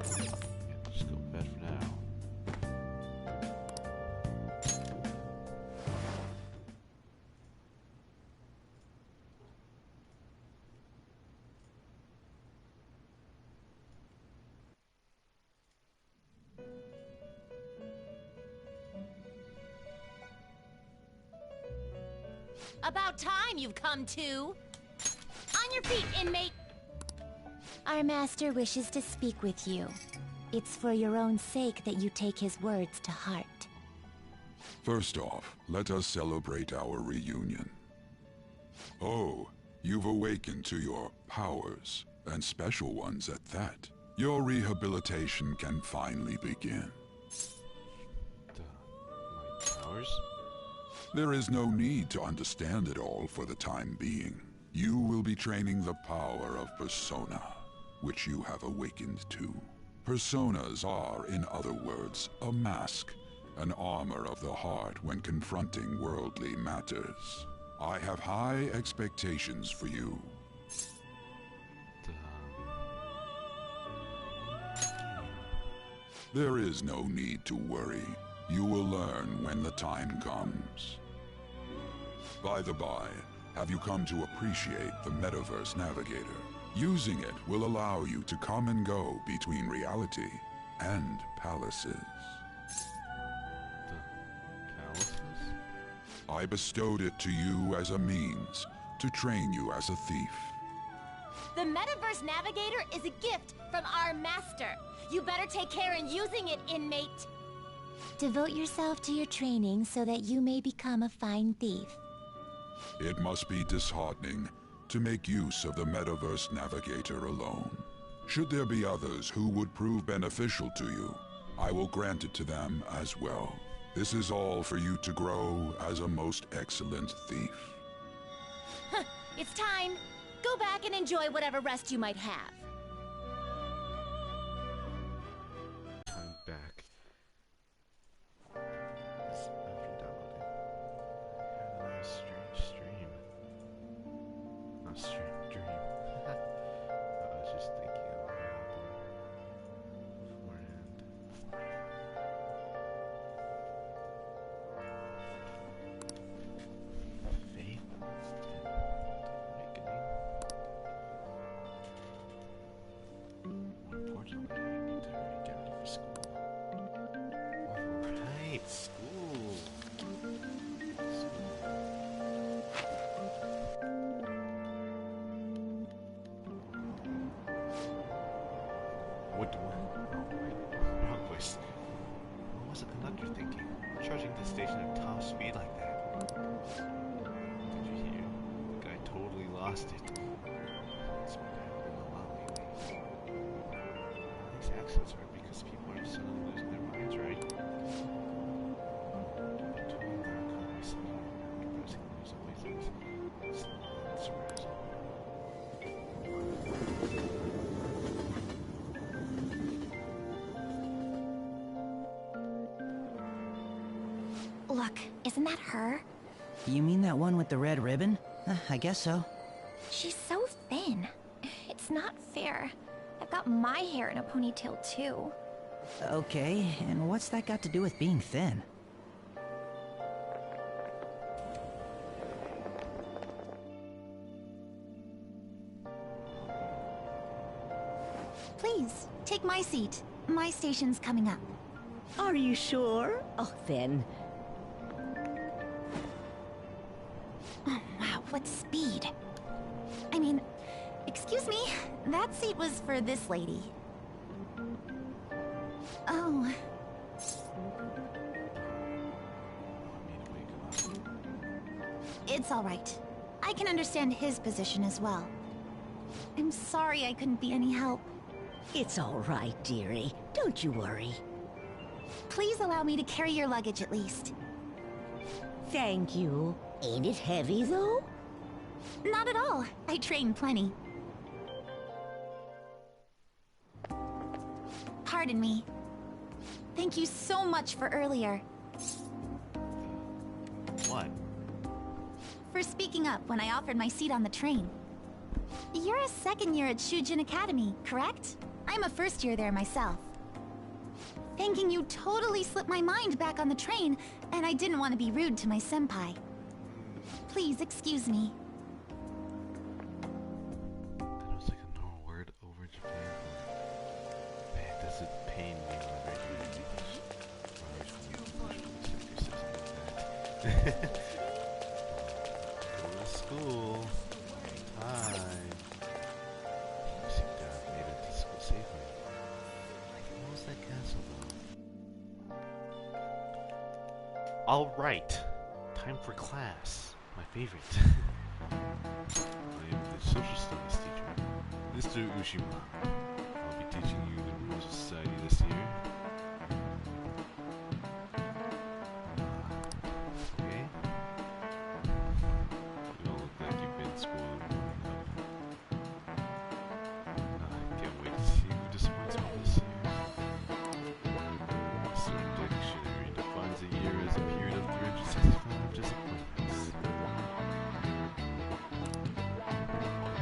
Just go to bed for now. About time you've come to. On your feet, inmate! Our master wishes to speak with you. It's for your own sake that you take his words to heart. First off, let us celebrate our reunion. Oh, you've awakened to your powers, and special ones at that. Your rehabilitation can finally begin. My powers? There is no need to understand it all for the time being. You will be training the power of persona, which you have awakened to. Personas are, in other words, a mask, an armor of the heart when confronting worldly matters. I have high expectations for you. There is no need to worry. You will learn when the time comes. By the by, have you come to appreciate the Metaverse Navigator? Using it will allow you to come and go between reality and palaces. The palaces? I bestowed it to you as a means to train you as a thief. The Metaverse Navigator is a gift from our master. You better take care in using it, inmate. Devote yourself to your training so that you may become a fine thief. It must be disheartening to make use of the Metaverse Navigator alone. Should there be others who would prove beneficial to you, I will grant it to them as well. This is all for you to grow as a most excellent thief. It's time. Go back and enjoy whatever rest you might have. I'm back. It's after downloading. I had a strange stream. Not stream, dream. I was just thinking of what happened beforehand. Faith and awakening. More importantly, I need to hurry get ready for school. Alright, school. What? Oh, wait. Wrong voice. What was the conductor thinking? Charging the station at top speed like that. Did you hear? The guy totally lost it. That's what happened a lot lately. All these accidents are because people are suddenly losing their minds, right? Totally not caught myself depressing news away things. It's not surprising. Look, isn't that her? You mean that one with the red ribbon? I guess so. She's so thin. It's not fair. I've got my hair in a ponytail too. Okay, and what's that got to do with being thin? Please, take my seat. My station's coming up. Are you sure? Oh, then. Oh, wow, what speed. I mean, excuse me, that seat was for this lady. Oh. Want me to wake him up? It's all right. I can understand his position as well. I'm sorry I couldn't be any help. It's all right, dearie. Don't you worry. Please allow me to carry your luggage at least. Thank you. Ain't it heavy, though? Not at all. I train plenty. Pardon me. Thank you so much for earlier. What? For speaking up when I offered my seat on the train. You're a second year at Shujin Academy, correct? I'm a first year there myself. Thinking you totally slipped my mind back on the train, and I didn't want to be rude to my senpai. Please excuse me. That was like a normal word over in Japan. Man, does it pain me when I read English? Go to school. Time. You seem to have made it to school safely. What was that castle though? Alright. Time for class. My favorite. I am the social studies teacher, Mr. Ushima. I'll be teaching you the rules of society this year. Okay. You all look like you've been spoiled growing up. I can't wait to see who disappoints me this year. Mr. Dictionary defines a year as a period of 365 disappointments.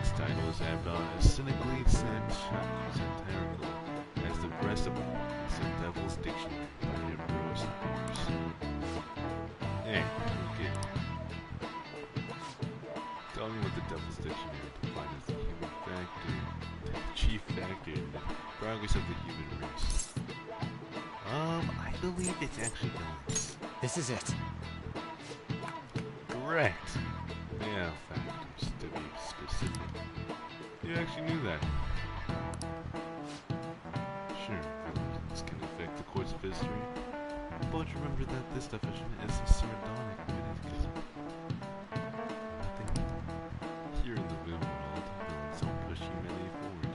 Its title is as cynically satirical as the rest of the Devil's Dictionary by Ambrose Bierce. Hey, okay. Tell me what the Devil's Dictionary defines as the human factor, the chief factor in the progress of the human race. I believe it's actually balance. This is it. Correct. Male factors, to be specific. You actually knew that. Sure, villains can affect the course of history, but remember that this definition is sardonic because nothing here in the real world, villains don't push humanity forward.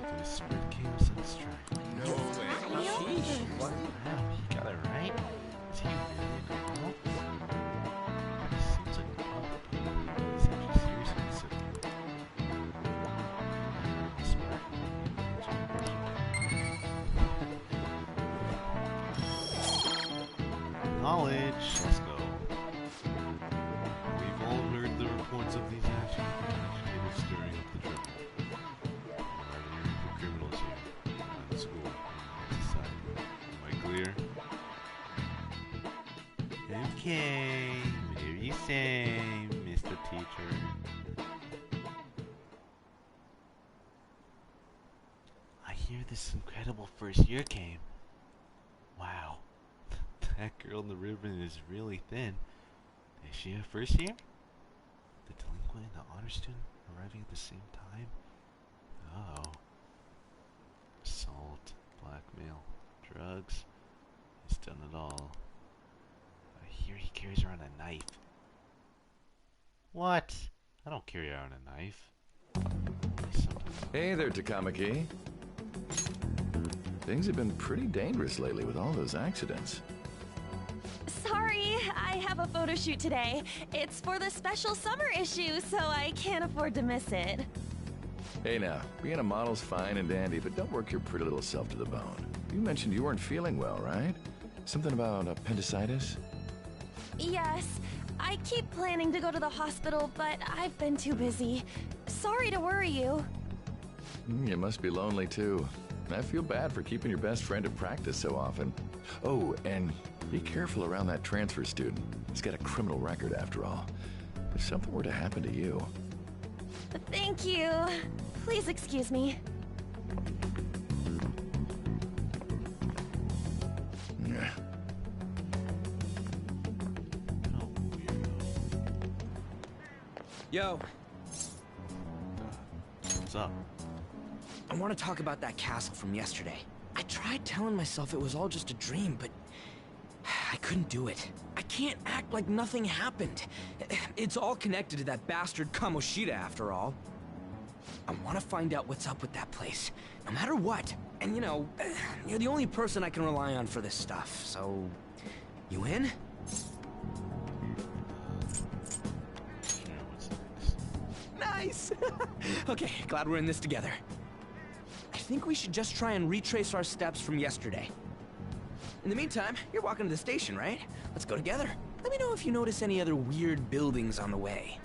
They just spread chaos and strife. No way. Wow, he got it right? Is he really a criminal? He seems like a problem, but he's actually serious and considerate. Smart. Knowledge. Let's go. We've all heard the reports of these agitators stirring up the trouble. There are the criminals here, not in school, in society. Am I clear? Okay, whatever you say, Mr. Teacher. I hear this incredible first year came. Wow, that girl in the ribbon is really thin. Is she a first year? The delinquent and the honor student arriving at the same time? Oh. Assault, blackmail, drugs. He's done it all. I hear he carries around a knife. What? I don't carry around a knife. Hey there, Takamaki. Things have been pretty dangerous lately with all those accidents. Sorry, I have a photo shoot today. It's for the special summer issue, so I can't afford to miss it. Hey now, being a model's fine and dandy, but don't work your pretty little self to the bone. You mentioned you weren't feeling well, right? Something about appendicitis? Yes, I keep planning to go to the hospital, but I've been too busy. Sorry to worry you. You must be lonely too. I feel bad for keeping your best friend at practice so often. Oh, and be careful around that transfer student. He's got a criminal record after all. If something were to happen to you... Thank you. Please excuse me. Yeah. Oh, weirdo. Yo, What's up? I want to talk about that castle from yesterday. I tried telling myself it was all just a dream, but I couldn't do it. I can't act like nothing happened. It's all connected to that bastard Kamoshida after all. I want to find out what's up with that place, no matter what. And you know, you're the only person I can rely on for this stuff, so... You in? Sure, what's next? Nice! Okay, glad we're in this together. I think we should just try and retrace our steps from yesterday. In the meantime, you're walking to the station, right? Let's go together. Let me know if you notice any other weird buildings on the way.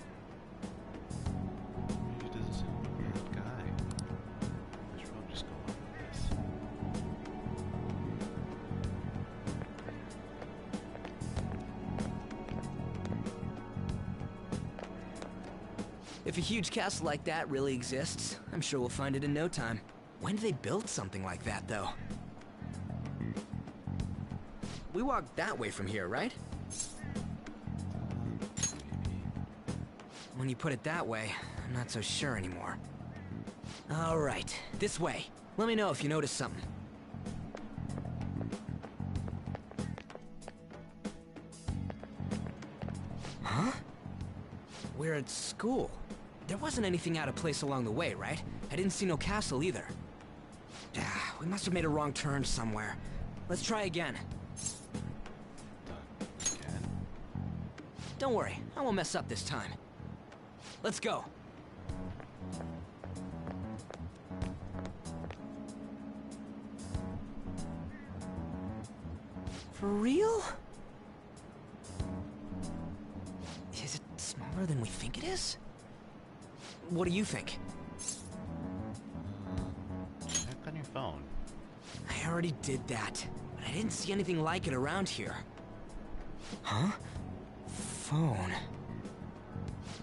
He doesn't seem like a bad guy. I should probably just go with If a huge castle like that really exists, I'm sure we'll find it in no time. When did they build something like that, though? We walked that way from here, right? When you put it that way, I'm not so sure anymore. All right, this way. Let me know if you notice something. Huh? We're at school. There wasn't anything out of place along the way, right? I didn't see no castle either. We must have made a wrong turn somewhere. Let's try again. Again? Don't worry, I won't mess up this time. Let's go. For real? Is it smaller than we think it is? What do you think? Check on your phone. I already did that, but I didn't see anything like it around here. Huh? Phone.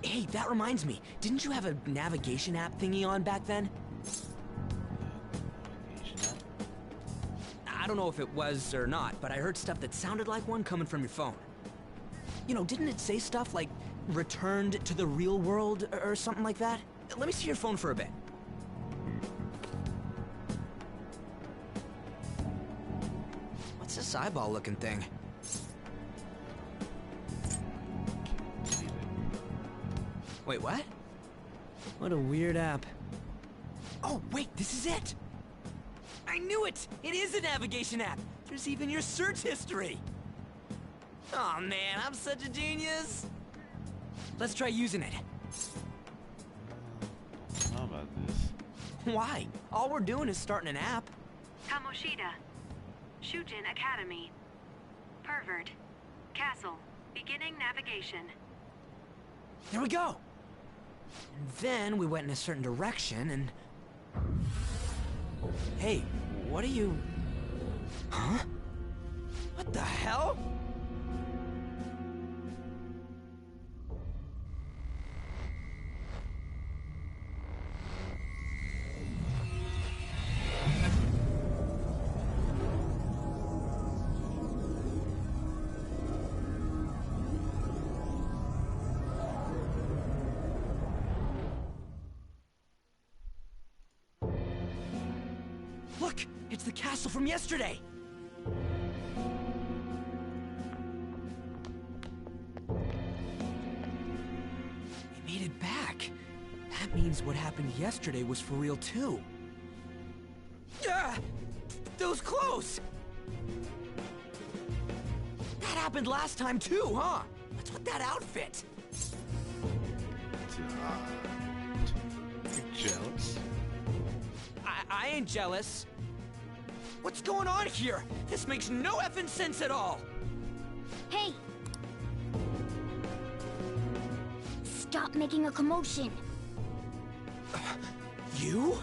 Hey, that reminds me. Didn't you have a navigation app thingy on back then? Navigation app? I don't know if it was or not, but I heard stuff that sounded like one coming from your phone. You know, didn't it say stuff like returned to the real world or something like that? Let me see your phone for a bit. What's this eyeball-looking thing? Wait, what? What a weird app. Oh, wait, this is it! I knew it! It is a navigation app! There's even your search history! Oh man, I'm such a genius! Let's try using it. How about this? Why? All we're doing is starting an app. Kamoshida. Shujin Academy. Pervert. Castle. Beginning navigation. There we go! And then we went in a certain direction and... Hey, what are you... Huh? What the hell? Look! It's the castle from yesterday! We made it back. That means what happened yesterday was for real too. Ah! That was close! That happened last time too, huh? What's with that outfit? You're jealous? I ain't jealous. What's going on here? This makes no effing sense at all! Hey! Stop making a commotion. You?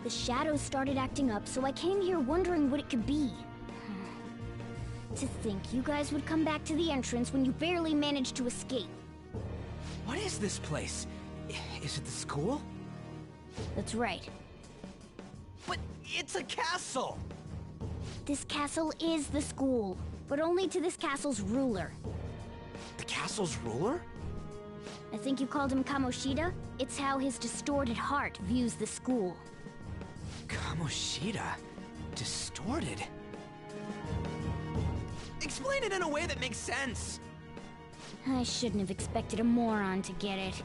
The shadows started acting up, so I came here wondering what it could be. To think you guys would come back to the entrance when you barely managed to escape. What is this place? Is it the school? That's right. But it's a castle! This castle is the school, but only to this castle's ruler. The castle's ruler? I think you called him Kamoshida? It's how his distorted heart views the school. Kamoshida? Distorted? Explain it in a way that makes sense! I shouldn't have expected a moron to get it.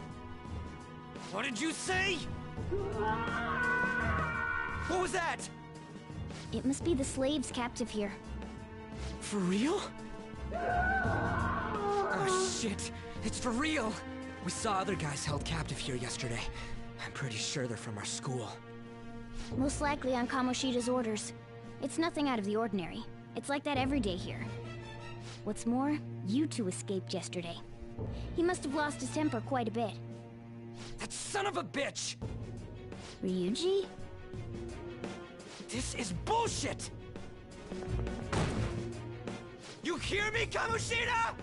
What did you say? What was that? It must be the slaves captive here. For real? Oh shit, it's for real! We saw other guys held captive here yesterday. I'm pretty sure they're from our school. Most likely on Kamoshida's orders. It's nothing out of the ordinary. It's like that every day here. What's more, you two escaped yesterday. He must have lost his temper quite a bit. That son of a bitch! Ryuji? This is bullshit! You hear me, Kamoshida?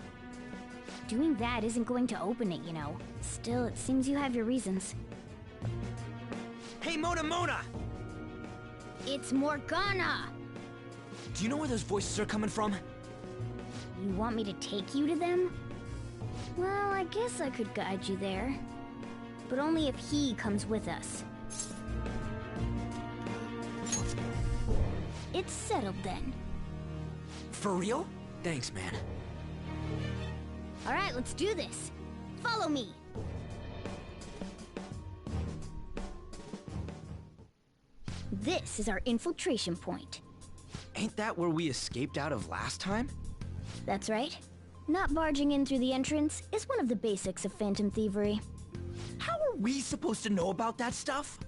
Doing that isn't going to open it, you know. Still, it seems you have your reasons. Hey, Mona! It's Morgana! Do you know where those voices are coming from? You want me to take you to them? Well, I guess I could guide you there. But only if he comes with us. Let's go. It's settled then. For real? Thanks, man. Alright, let's do this. Follow me. This is our infiltration point. Ain't that where we escaped out of last time? That's right. Not barging in through the entrance is one of the basics of phantom thievery. How are we supposed to know about that stuff?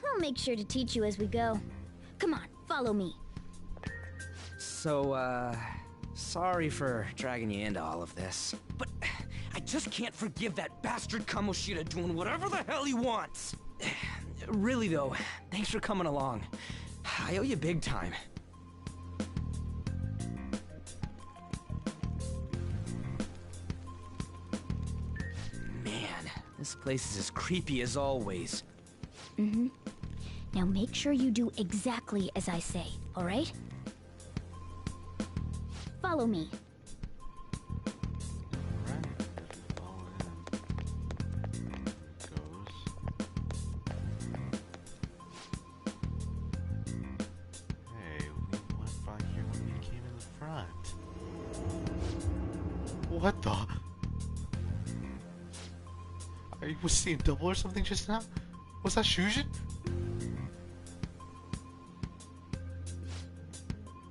I'll make sure to teach you as we go. Come on, follow me. So, sorry for dragging you into all of this, but I just can't forgive that bastard Kamoshida doing whatever the hell he wants. Really though, thanks for coming along. I owe you big time. Man, this place is as creepy as always. Mm-hmm. Now make sure you do exactly as I say, alright? Follow me. What the? I was seeing double or something just now? Was that Shujin?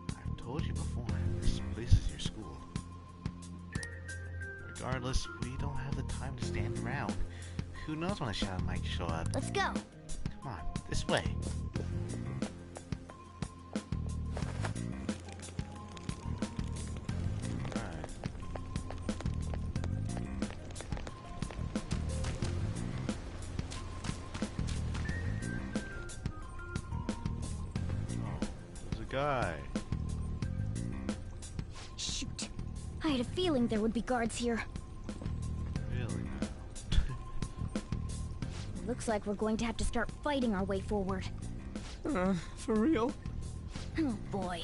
I've told you before, this place is your school. Regardless, we don't have the time to stand around. Who knows when a shadow might show up? Let's go. Come on, this way. Guy. Shoot. I had a feeling there would be guards here. Really now? Looks like we're going to have to start fighting our way forward. For real? Oh boy.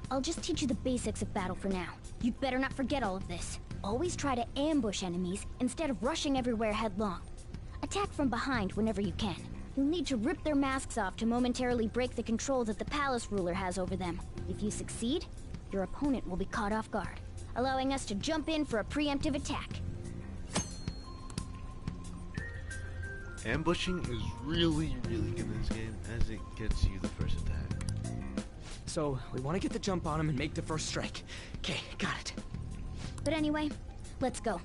I'll just teach you the basics of battle for now. You'd better not forget all of this. Always try to ambush enemies instead of rushing everywhere headlong. Attack from behind whenever you can. You'll need to rip their masks off to momentarily break the control that the palace ruler has over them. If you succeed, your opponent will be caught off guard, allowing us to jump in for a preemptive attack. Ambushing is really good in this game, as it gets you the first attack. So, we want to get the jump on him and make the first strike. Okay, got it. But anyway, let's go.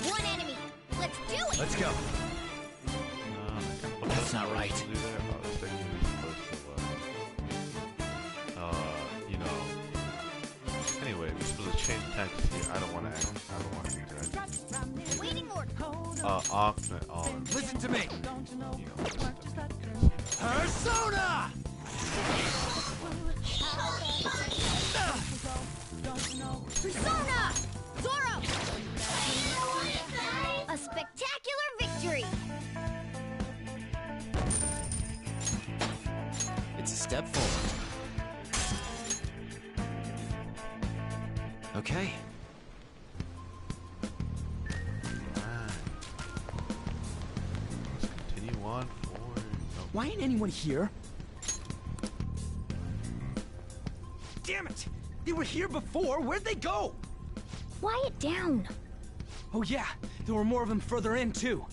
One enemy. Let's do it. Let's go. That's not right. Anyway, we're supposed to change tactics here. I don't want to do that. Waiting order. Listen to me. You know, Persona! Persona! Zoro! A spectacular victory! It's a step forward. Okay. Let's continue on forward. Oh. Why ain't anyone here? Damn it! They were here before. Where'd they go? Quiet down. Oh yeah, there were more of them further in too.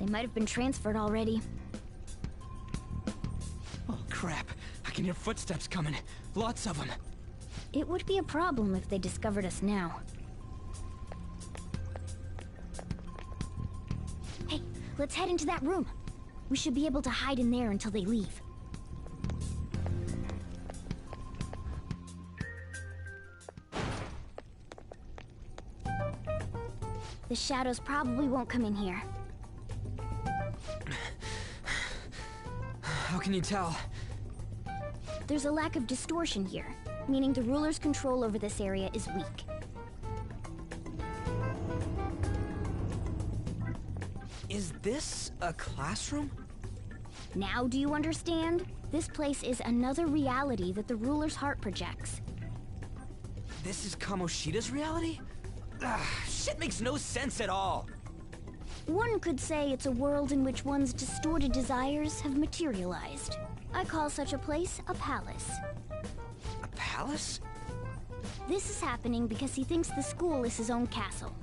They might have been transferred already. Oh crap! I can hear footsteps coming. Lots of them. It would be a problem if they discovered us now. Hey, let's head into that room. We should be able to hide in there until they leave. The shadows probably won't come in here. How can you tell? There's a lack of distortion here, meaning the ruler's control over this area is weak. Is this a classroom? Now do you understand? This place is another reality that the ruler's heart projects. This is Kamoshida's reality? Shit makes no sense at all. One could say it's a world in which one's distorted desires have materialized. I call such a place a palace. A palace? This is happening because he thinks the school is his own castle.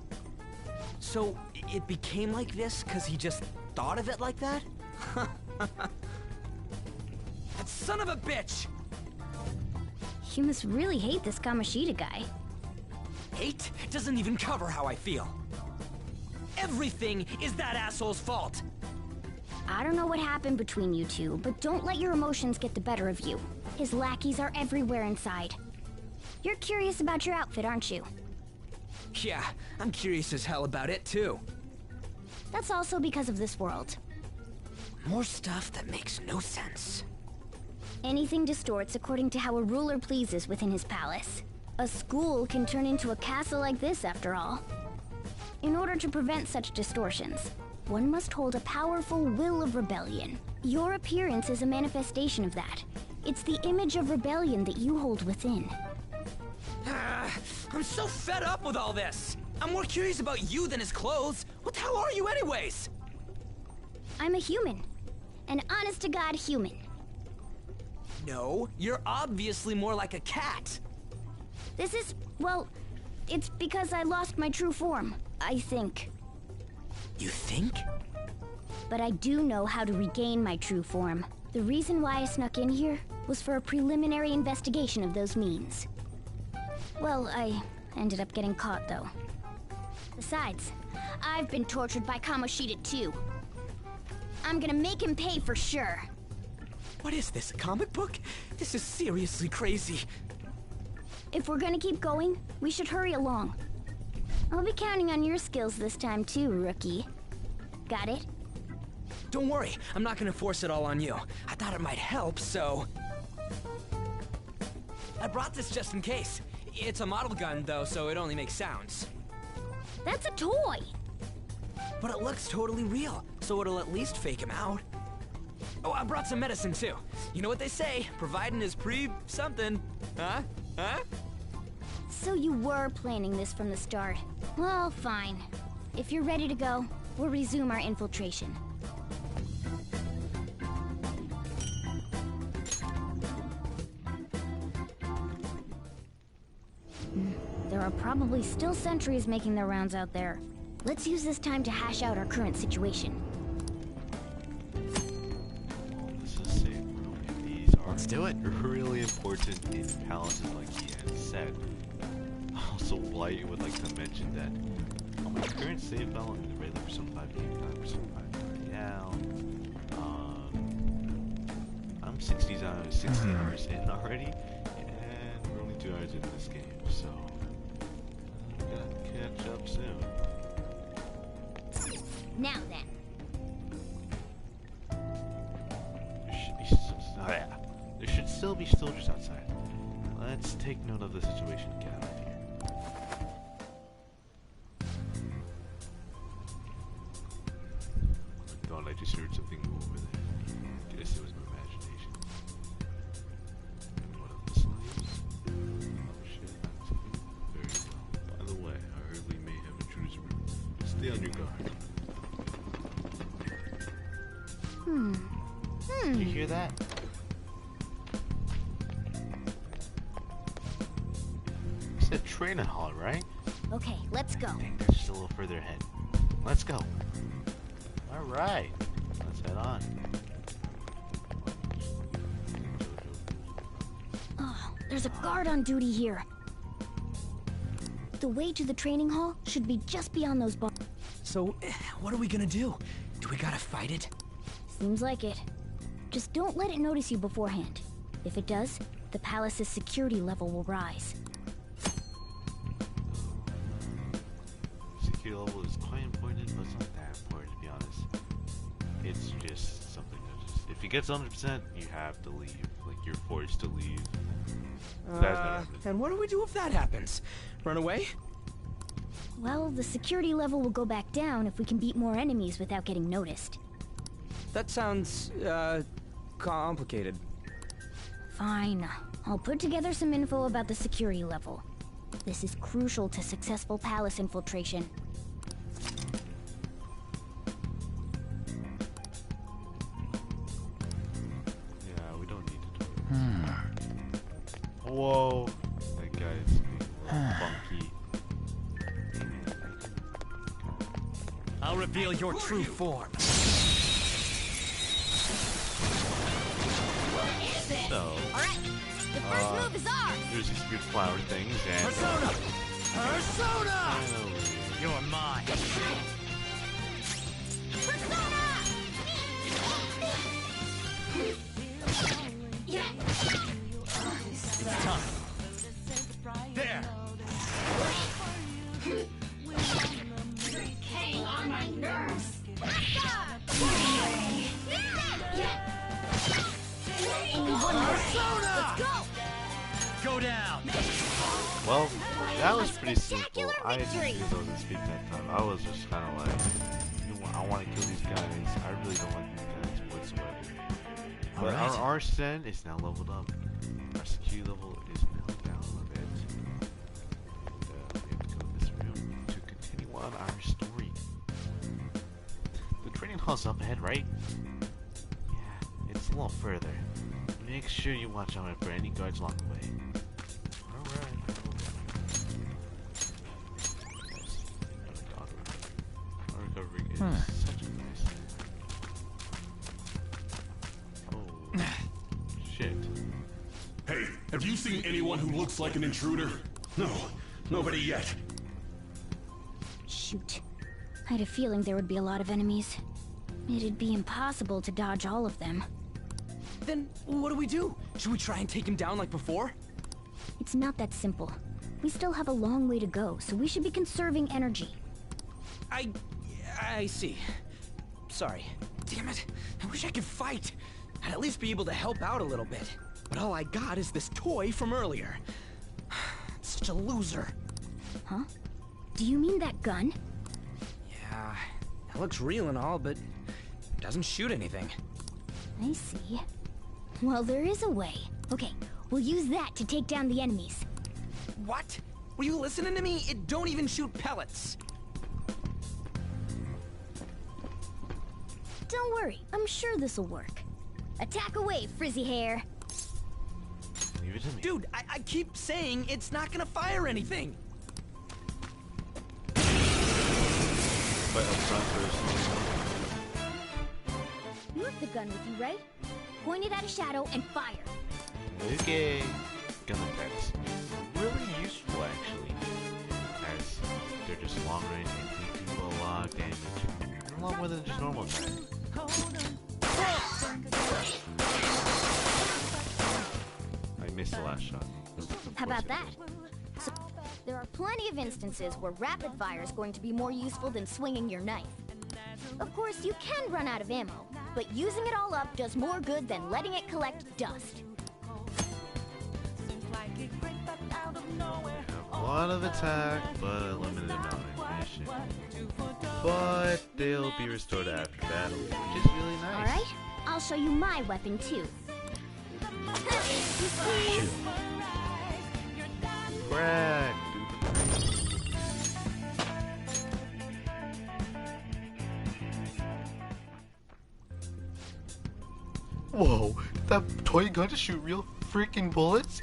So, it became like this because he just thought of it like that? That son of a bitch! You must really hate this Kamoshida guy. Hate doesn't even cover how I feel. Everything is that asshole's fault! I don't know what happened between you two, but don't let your emotions get the better of you. His lackeys are everywhere inside. You're curious about your outfit, aren't you? Yeah, I'm curious as hell about it too. That's also because of this world. More stuff that makes no sense. Anything distorts according to how a ruler pleases within his palace. A school can turn into a castle like this, after all. In order to prevent such distortions, one must hold a powerful will of rebellion. Your appearance is a manifestation of that. It's the image of rebellion that you hold within. I'm so fed up with all this! I'm more curious about you than his clothes! What the hell are you anyways? I'm a human. An honest-to-God human. No, you're obviously more like a cat. This is, well, it's because I lost my true form, I think. You think? But I do know how to regain my true form. The reason why I snuck in here was for a preliminary investigation of those means. Well, I ended up getting caught, though. Besides, I've been tortured by Kamoshida, too. I'm gonna make him pay for sure. What is this, a comic book? This is seriously crazy. If we're gonna keep going, we should hurry along. I'll be counting on your skills this time, too, rookie. Got it? Don't worry, I'm not gonna force it all on you. I thought it might help, so... I brought this just in case. It's a model gun, though, so it only makes sounds. That's a toy! But it looks totally real, so it'll at least fake him out. Oh, I brought some medicine, too. You know what they say, providing is something. Huh? Huh? So you were planning this from the start. Well, fine. If you're ready to go, we'll resume our infiltration. There are probably still sentries making their rounds out there. Let's use this time to hash out our current situation. This is safe room. These are Let's do it. really important in palaces, like he had said. Also, White would like to mention that on my current save file in the regular Persona 5 game, not Persona 5 Royale, I'm 60 hours in already, and we're only 2 hours into this game, so I'm gonna catch up soon. Now then. There should still be soldiers outside. Let's take note of the situation and get out of here. Thought I just heard something move over there. Guess it was my imagination. And one of the slaves? Oh shit, very well. By the way, I heard we may have intruders. Stay on your guard. Did you hear that? You said train hall, right? Okay, let's go. Dang, that's just a little further ahead. Let's go. Alright, let's head on. Oh, there's a guard on duty here. The way to the training hall should be just beyond those bars. So, what are we gonna do? Do we gotta fight it? Seems like it. Just don't let it notice you beforehand. If it does, the palace's security level will rise. See, security level is quite important, but it's not that important to be honest. It's just something that just, if it gets 100%, you have to leave. Like, you're forced to leave. And what do we do if that happens? Run away? Well, the security level will go back down if we can beat more enemies without getting noticed. That sounds, complicated. Fine. I'll put together some info about the security level. This is crucial to successful palace infiltration. Yeah, we don't need to do it. Whoa. That guy's being a little funky. I'll reveal your true form. So, Alright, the first move is ours! there's these weird flower things and... Persona! Persona! Oh, You're mine. Persona! It's time. There. Hang on my nerves! Persona! Let's go! Go down. well, that was pretty simple. Spectacular I didn't victory! use those in speak that time. I was just kind of like, you know what, I want to kill these guys. I really don't like these guys whatsoever. But Alright. our arson is now leveled up. Our security level is now down a bit. And, we have to go to this room to continue on our story. The training hall's up ahead, right? Yeah, it's a little further. Make sure you watch out for any guards along the way. Alright. Our recovery is such a nice thing. Oh. Shit. Hey, have you seen anyone who looks like an intruder? No, nobody yet. Shoot. I had a feeling there would be a lot of enemies. It'd be impossible to dodge all of them. Then what do we do? Should we try and take him down like before? It's not that simple. We still have a long way to go, so we should be conserving energy. I see. Sorry. Damn it. I wish I could fight. I'd at least be able to help out a little bit. But all I got is this toy from earlier. Such a loser. Huh? Do you mean that gun? Yeah, it looks real and all, but it doesn't shoot anything. I see. Well, there is a way. Okay, we'll use that to take down the enemies. What? Were you listening to me? It don't even shoot pellets. Don't worry, I'm sure this'll work. Attack away, frizzy hair. Leave it to me. Dude, I keep saying it's not gonna fire anything. But up front first. You have the gun with you, right? Point it at a shadow and fire. Okay. Gun attacks. Really useful actually. As they're just long range and they do a lot of damage. A lot more than just normal attack. I missed the last shot. How about that? So, there are plenty of instances where rapid fire is going to be more useful than swinging your knife. Of course, you can run out of ammo, but using it all up does more good than letting it collect dust. A lot of attack, but a limited amount of ammunition. But they'll be restored after battle, which is really nice. Alright, I'll show you my weapon too. Shoot. Crack, dude. Whoa, did that toy gun just shoot real freaking bullets?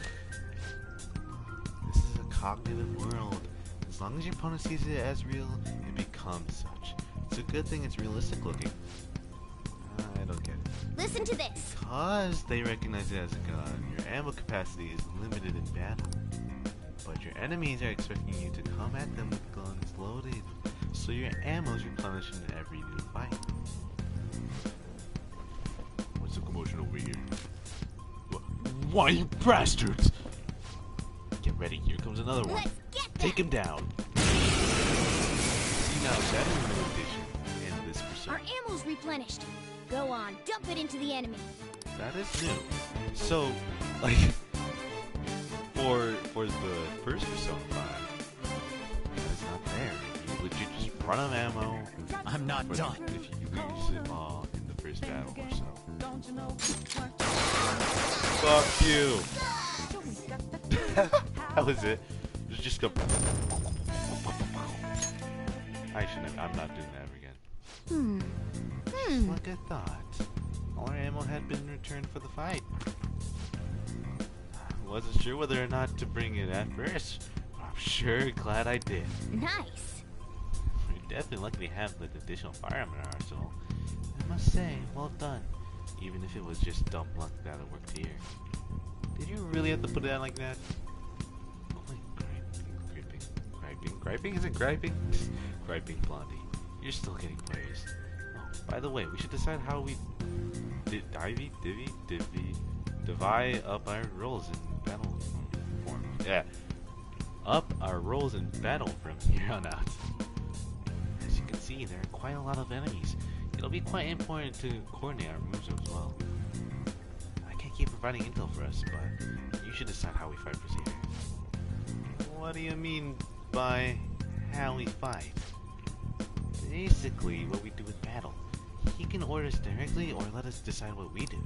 This is a cognitive world. As long as your opponent sees it as real, it becomes such. It's a good thing it's realistic looking. I don't get it. Listen to this. Because they recognize it as a gun, your ammo capacity is limited in battle. But your enemies are expecting you to come at them with guns loaded, so your ammo is replenished in every new fight. What's the commotion over here? Why, you bastards! Get ready, here comes another one. Let's get them! Take him down. Now that is a new addition in this Persona. Our ammo's replenished. Go on, dump it into the enemy. That is new. So, like, for the first Persona 5, it's not there. You legit just run out of ammo. I'm not done. If you lose it all in the first battle or so. Fuck you. That was it. Just go. I shouldn't. I'm not doing that ever again. Just like I thought. All our ammo had been returned for the fight. Wasn't sure whether or not to bring it at first. I'm sure glad I did. Nice. We're definitely lucky to have the additional firearm in our arsenal. I must say, well done. Even if it was just dumb luck that it worked here. Did you really have to put it out like that? Oh my, griping? Is it griping? Griping Blondie. You're still getting praised. Oh, by the way, we should decide how we divide up our roles in battle form. Yeah. Up our roles in battle from here on out. As you can see, there are quite a lot of enemies. It'll be quite important to coordinate our moves as well. I can't keep providing intel for us, but you should decide how we fight procedure. What do you mean by how we fight? Basically, what we do in battle. He can order us directly or let us decide what we do.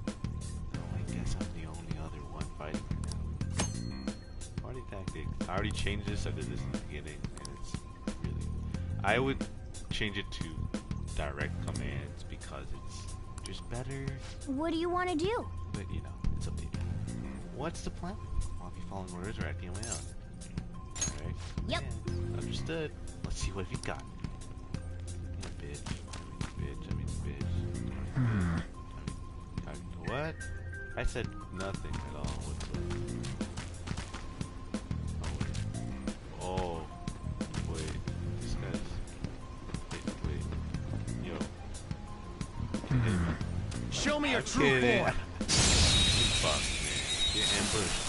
Though I guess I'm the only other one fighting right now. Party tactics. I already changed this. I did this in the beginning, and it's really. I would change it to direct commands because it's just better. What do you want to do? But you know, it's up to you. What's the plan? I'll be following orders or acting on my own. Alright? Yep. Yeah, understood. Let's see what we got. Yeah, bitch. What? I said nothing at all. What the? Oh, wait. This guy's. Wait. Yo. Hey, Show me your true kidding. form. Fuck, man. Get ambushed.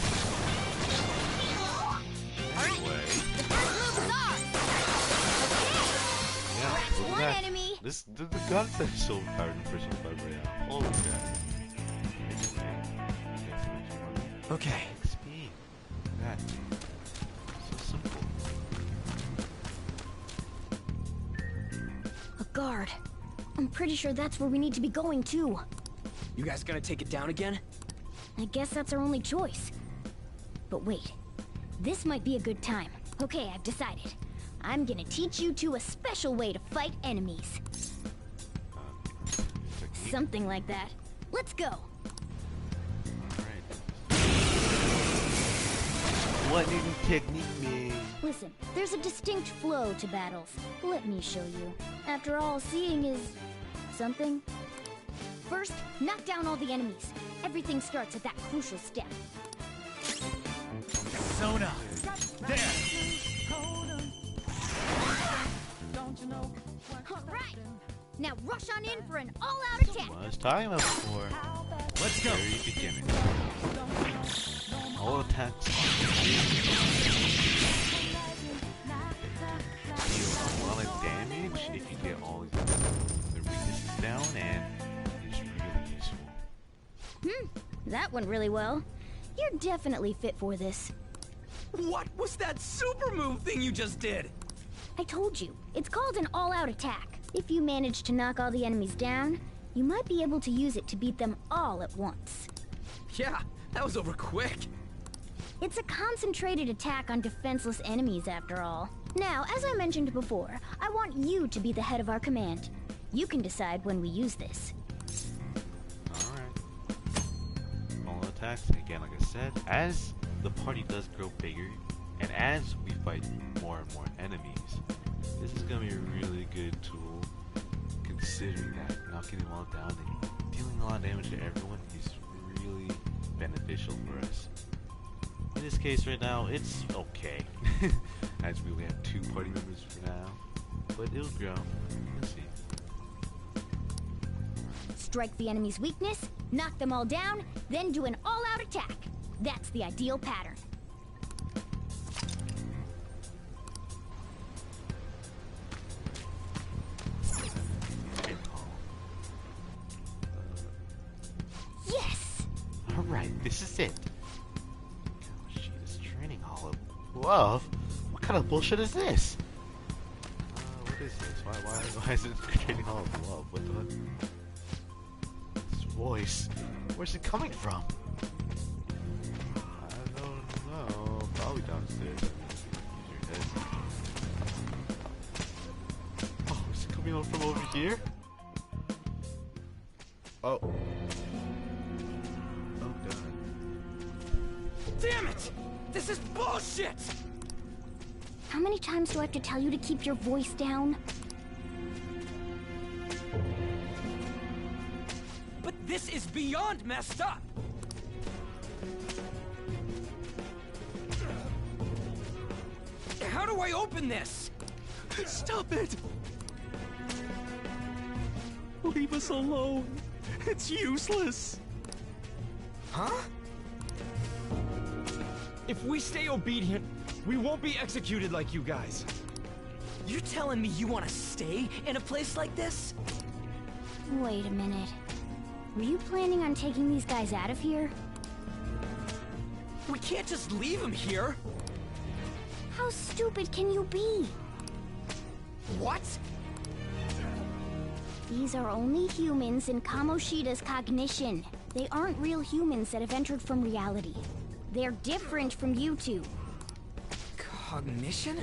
Anyway. Yeah, look at that. Enemy. The guns are so powered in Persona 5 right now. Holy crap. Okay. XP. That. So simple. A guard. I'm pretty sure that's where we need to be going too. You guys gonna take it down again? I guess that's our only choice. But wait. This might be a good time. Okay, I've decided. I'm gonna teach you two a special way to fight enemies. Something like that. Let's go. What new technique, man? Listen, there's a distinct flow to battles. Let me show you. After all, seeing is something. First, knock down all the enemies. Everything starts at that crucial step. Persona. There. Alright! Now rush on in for an all-out attack! What I was talking about before. Let's go. Very beginning. All attacks deal a lot of damage if you get all the weaknesses down, and it's really useful. That went really well. You're definitely fit for this. What was that super move thing you just did? I told you, it's called an all-out attack. If you manage to knock all the enemies down, you might be able to use it to beat them all at once. Yeah, that was over quick. It's a concentrated attack on defenseless enemies, after all. Now, as I mentioned before, I want you to be the head of our command. You can decide when we use this. Alright. All attacks, again, like I said, as the party does grow bigger, and as we fight more and more enemies, this is going to be a really good tool, considering that knocking them all down and dealing a lot of damage to everyone is really beneficial for us. In this case right now, it's okay, as we only have 2 party members for now, but it'll grow. Let's see. Strike the enemy's weakness, knock them all down, then do an all-out attack. That's the ideal pattern. this is it. Kamoshida's training hall of love? What kind of bullshit is this? What is this? Why is it training hall of love? What the? This voice. Where's it coming from? I don't know. Probably downstairs. Oh, is it coming from over here? Oh. Oh god. Damn it! This is bullshit! How many times do I have to tell you to keep your voice down? But this is beyond messed up! How do I open this? Stop it! Leave us alone. It's useless. Huh? If we stay obedient, we won't be executed like you guys. You're telling me you want to stay in a place like this? Wait a minute. Were you planning on taking these guys out of here? We can't just leave them here. How stupid can you be? What? These are only humans in Kamoshida's cognition. They aren't real humans that have entered from reality. They're different from you two. Cognition?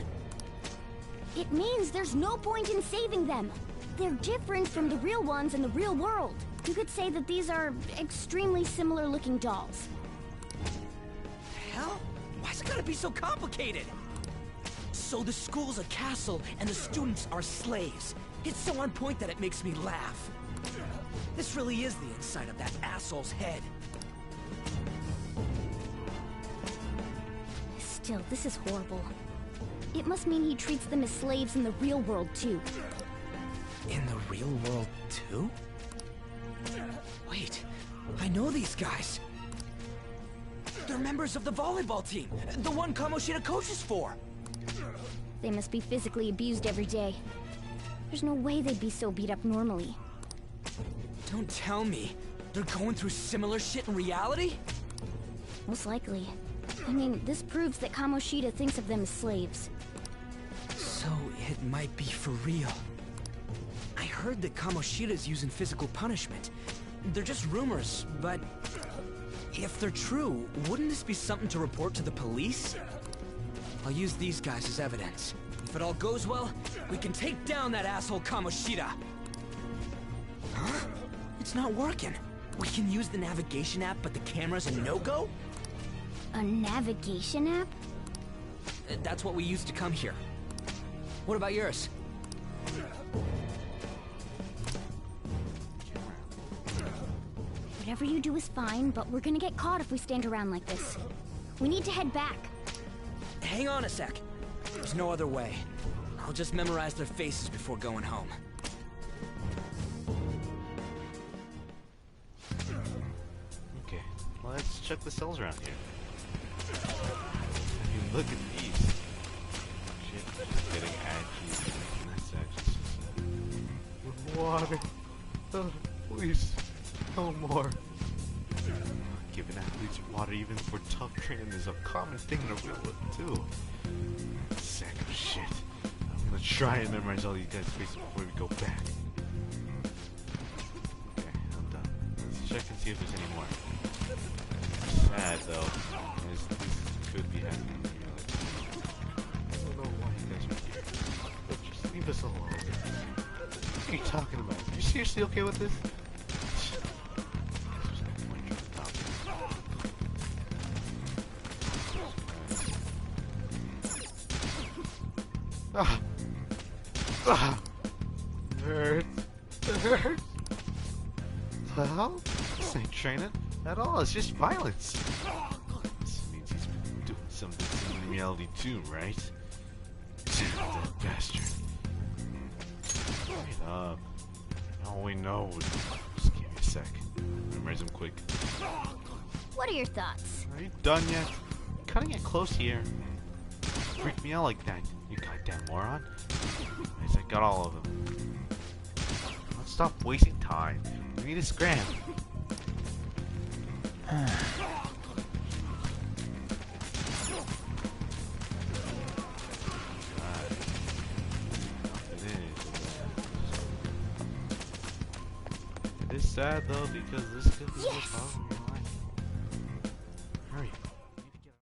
It means there's no point in saving them. They're different from the real ones in the real world. You could say that these are extremely similar looking dolls. Hell? Why's it gotta be so complicated? So the school's a castle and the students are slaves. It's so on point that it makes me laugh. This really is the inside of that asshole's head. Still, this is horrible. It must mean he treats them as slaves in the real world, too. In the real world, too? Wait, I know these guys. They're members of the volleyball team, the one Kamoshida coaches for. They must be physically abused every day. There's no way they'd be so beat up normally. Don't tell me. They're going through similar shit in reality? Most likely. I mean, this proves that Kamoshida thinks of them as slaves. So it might be for real. I heard that Kamoshida's using physical punishment. They're just rumors, but if they're true, wouldn't this be something to report to the police? I'll use these guys as evidence. If it all goes well, we can take down that asshole Kamoshida. Huh? It's not working. We can use the navigation app, but the camera's a no-go? A navigation app? That's what we used to come here. What about yours? Whatever you do is fine, but we're gonna get caught if we stand around like this. We need to head back. Hang on a sec. There's no other way. I'll just memorize their faces before going home. Okay, let's check the cells around here. I mean, look at these. Shit, just getting at you. That's actually with water. Please, no more. Giving athletes water even for tough training is a common thing in the real world too. Sack of shit. I'm gonna try and memorize all you guys' faces before we go back. Okay, I'm done. Let's check and see if there's any more. Sad though, as this could be happening in real life. I don't know why you guys are here. But just leave us alone. What are you talking about? Are you seriously okay with this? Hurts. It hurts. The hell? This ain't training at all. It's just violence. This means he's been doing something in reality too, right? That bastard. Straight up. All we know. Just give me a sec. Memorize him quick. What are your thoughts? Are you done yet? Cutting it close here. Freak me out like that, you goddamn moron. Nice, I got all of them. Let's stop wasting time. We need a scram. It is sad though because this could be the problem of your life. Hurry.